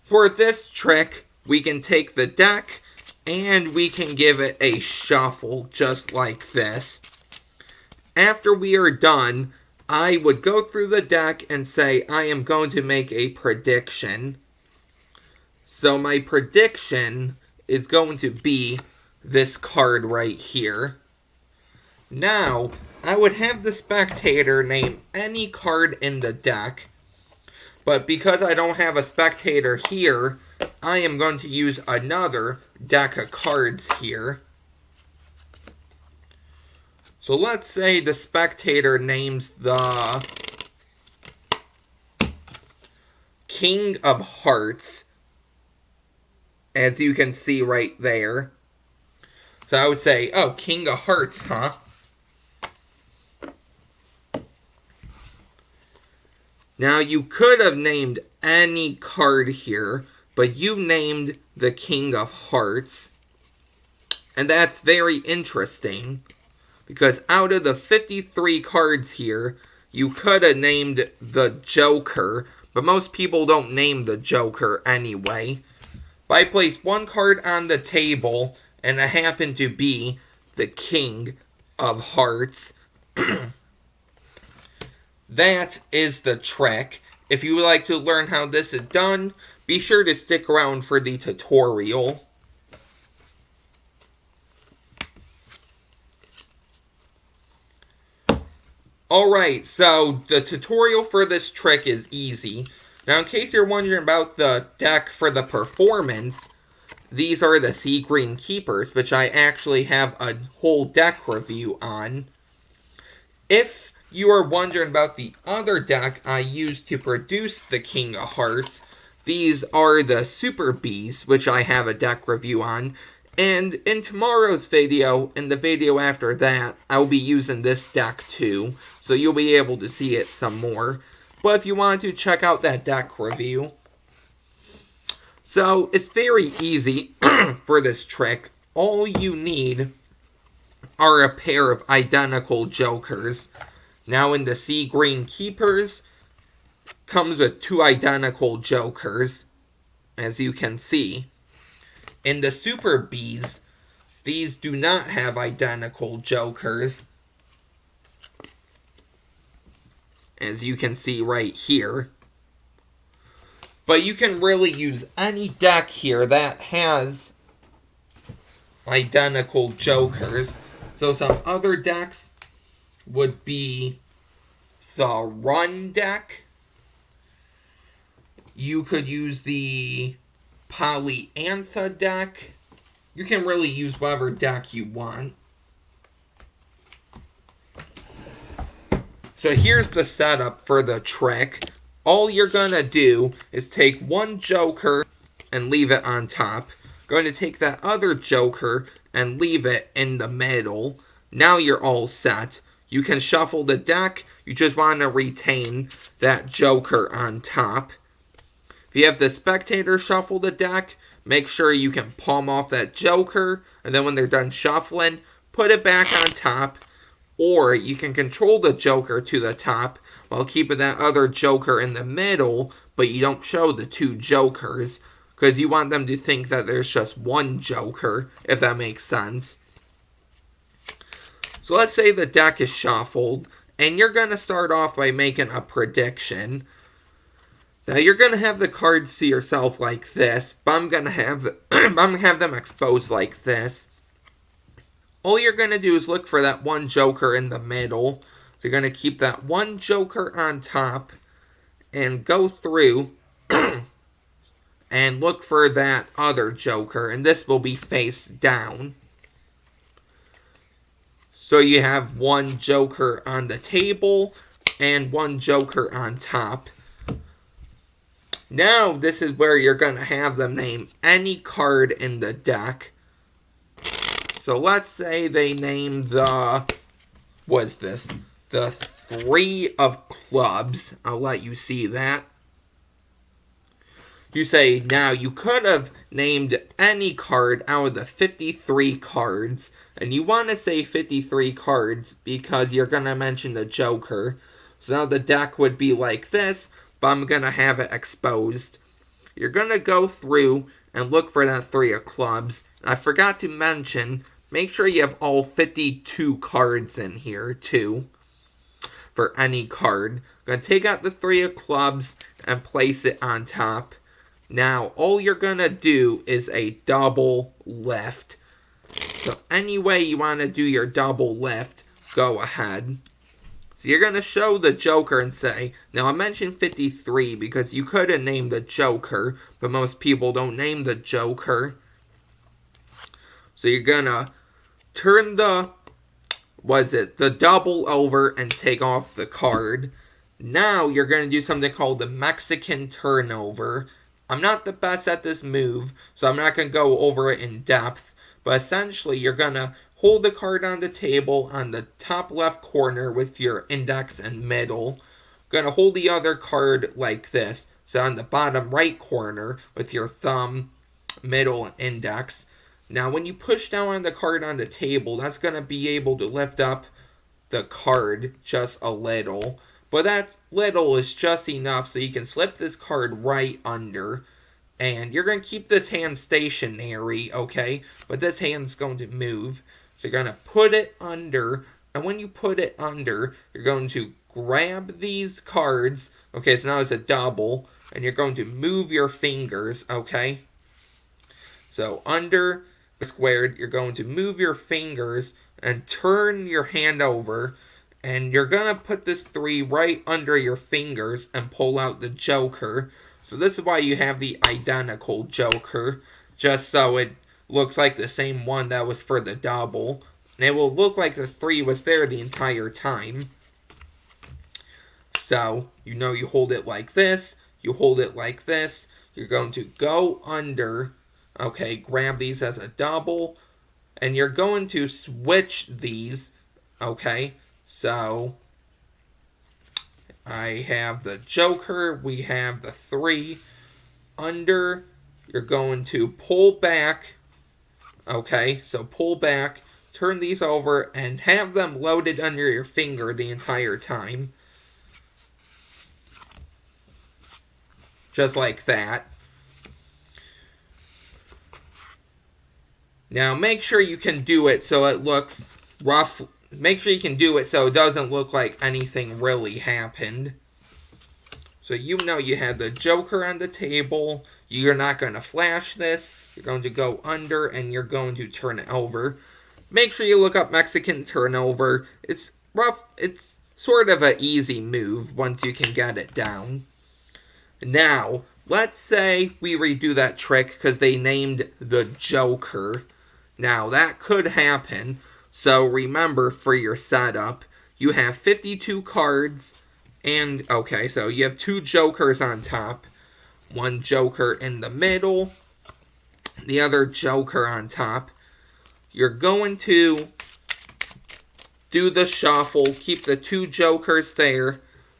For this trick, we can take the deck and we can give it a shuffle just like this. After we are done, I would go through the deck and say I am going to make a prediction. So my prediction is going to be this card right here. Now, I would have the spectator name any card in the deck, but because I don't have a spectator here, I am going to use another deck of cards here. So let's say the spectator names the King of Hearts, as you can see right there. So I would say, oh, King of Hearts, huh? Now, you could have named any card here, but you named the King of Hearts. And that's very interesting, because out of the 53 cards here, you could have named the Joker, but most people don't name the Joker anyway. But I placed one card on the table, and it happened to be the King of Hearts. That is the trick. If you would like to learn how this is done, be sure to stick around for the tutorial. Alright, so the tutorial for this trick is easy. Now, in case you're wondering about the deck for the performance, these are the Sea Green Keepers, which I actually have a whole deck review on. If you are wondering about the other deck I used to produce the King of Hearts, these are the Super Bees, which I have a deck review on. And in tomorrow's video, and the video after that, I'll be using this deck too, so you'll be able to see it some more. But if you want to check out that deck review. So, it's very easy for this trick. All you need are a pair of identical jokers. Now, in the Sea Green Keepers, comes with 2 identical jokers, as you can see. In the Super Bees, these do not have identical jokers, as you can see right here. But you can really use any deck here that has identical jokers. So some other decks would be the Run deck. You could use the Polyantha deck. You can really use whatever deck you want. So here's the setup for the trick. All you're going to do is take one joker and leave it on top. Going to take that other joker and leave it in the middle. Now you're all set. You can shuffle the deck. You just want to retain that joker on top. If you have the spectator shuffle the deck, make sure you can palm off that joker. And then when they're done shuffling, put it back on top. Or you can control the joker to the top while keeping that other joker in the middle, but you don't show the 2 jokers, because you want them to think that there's just one joker, if that makes sense. So let's say the deck is shuffled, and you're going to start off by making a prediction. Now you're going to have the cards to yourself like this, but I'm going to have them exposed like this. All you're going to do is look for that one joker in the middle. So you're going to keep that one joker on top and go through and look for that other joker. And this will be face down. So you have one joker on the table and one joker on top. Now this is where you're going to have them name any card in the deck. So let's say they name the, what's this? The 3 of clubs. I'll let you see that. You say, now you could have named any card out of the 53 cards. And you want to say 53 cards because you're going to mention the joker. So now the deck would be like this, but I'm going to have it exposed. you're going to go through and look for that 3 of clubs. I forgot to mention, make sure you have all 52 cards in here too, for any card. I'm going to take out the 3 of clubs and place it on top. Now, all you're going to do is a double lift. So any way you want to do your double lift, go ahead. So you're going to show the Joker and say, now I mentioned 53 because you could have named the Joker, but most people don't name the Joker. So you're going to turn the double over and take off the card. Now you're going to do something called the Mexican turnover. I'm not the best at this move, so I'm not going to go over it in depth. But essentially, you're going to hold the card on the table on the top left corner with your index and middle. Going to hold the other card like this. So on the bottom right corner with your thumb, middle, and index. Now, when you push down on the card on the table, that's going to be able to lift up the card just a little. But that little is just enough so you can slip this card right under. And you're going to keep this hand stationary, okay? But this hand's going to move. So you're going to put it under. And when you put it under, you're going to grab these cards. Okay, so now it's a double. And you're going to move your fingers, okay? So under squared, you're going to move your fingers and turn your hand over. And you're going to put this 3 right under your fingers and pull out the Joker. So this is why you have the identical Joker. Just so it looks like the same one that was for the double. And it will look like the 3 was there the entire time. So, you hold it like this. You hold it like this. You're going to go under. Okay, grab these as a double. And you're going to switch these. Okay. So, I have the Joker, we have the 3. Under, you're going to pull back. Okay, so pull back, turn these over, and have them loaded under your finger the entire time. Just like that. Now, make sure you can do it so it looks rough. Make sure you can do it so it doesn't look like anything really happened. So you had the Joker on the table. You're not going to flash this. You're going to go under and you're going to turn it over. Make sure you look up Mexican turnover. It's rough. It's sort of an easy move once you can get it down. Now, let's say we redo that trick because they named the Joker. Now, that could happen. So remember, for your setup, you have 52 cards, and, okay, so you have 2 Jokers on top, 1 Joker in the middle, the other Joker on top. You're going to do the shuffle, keep the 2 Jokers there.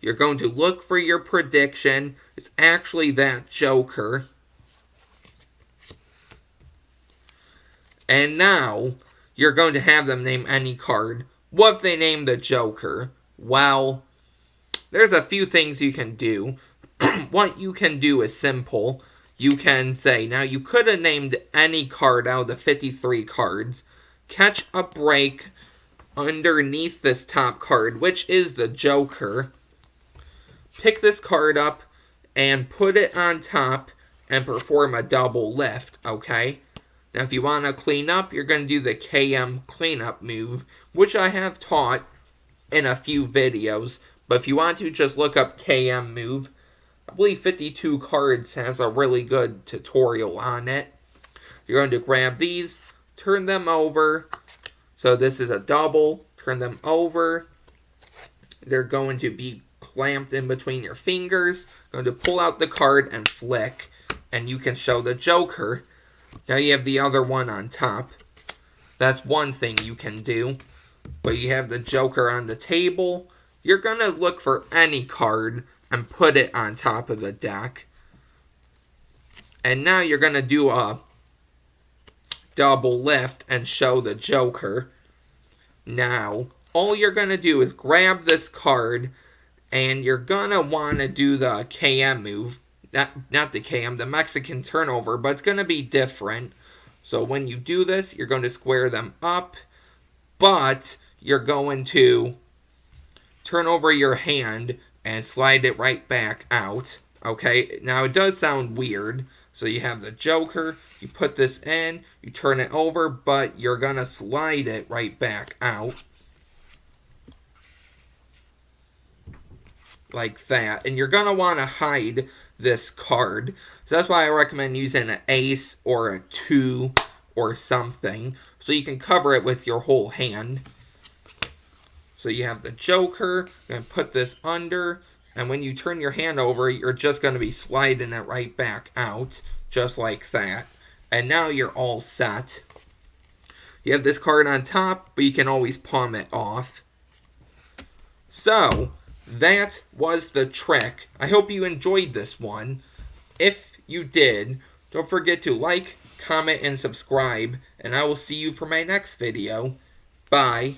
You're going to look for your prediction. It's actually that Joker. And now, you're going to have them name any card. What if they name the Joker? Well, there's a few things you can do. What you can do is simple. You can say, now you could have named any card out of the 53 cards. Catch a break underneath this top card, which is the Joker. Pick this card up and put it on top and perform a double lift, okay? Now, if you want to clean up, you're going to do the KM cleanup move, which I have taught in a few videos. But if you want to, just look up KM move. I believe 52 cards has a really good tutorial on it. You're going to grab these, turn them over. So this is a double. Turn them over. They're going to be clamped in between your fingers. Going to pull out the card and flick. And you can show the Joker. Now you have the other one on top. That's one thing you can do. But you have the Joker on the table. You're going to look for any card and put it on top of the deck. And now you're going to do a double lift and show the Joker. Now, all you're going to do is grab this card and you're going to want to do the KM move. not the cam, the Mexican turnover, but it's going to be different. So when you do this, you're going to square them up, but you're going to turn over your hand and slide it right back out. Okay, now it does sound weird. So you have the Joker, you put this in, you turn it over, but you're going to slide it right back out. Like that. And you're going to want to hide this card. So that's why I recommend using an ace or a 2 or something. So you can cover it with your whole hand. So you have the Joker, you're going to put this under, and when you turn your hand over, you're just going to be sliding it right back out, just like that. And now you're all set. You have this card on top, but you can always palm it off. So, that was the trick. I hope you enjoyed this one. If you did, don't forget to like, comment, and subscribe, and I will see you for my next video. Bye.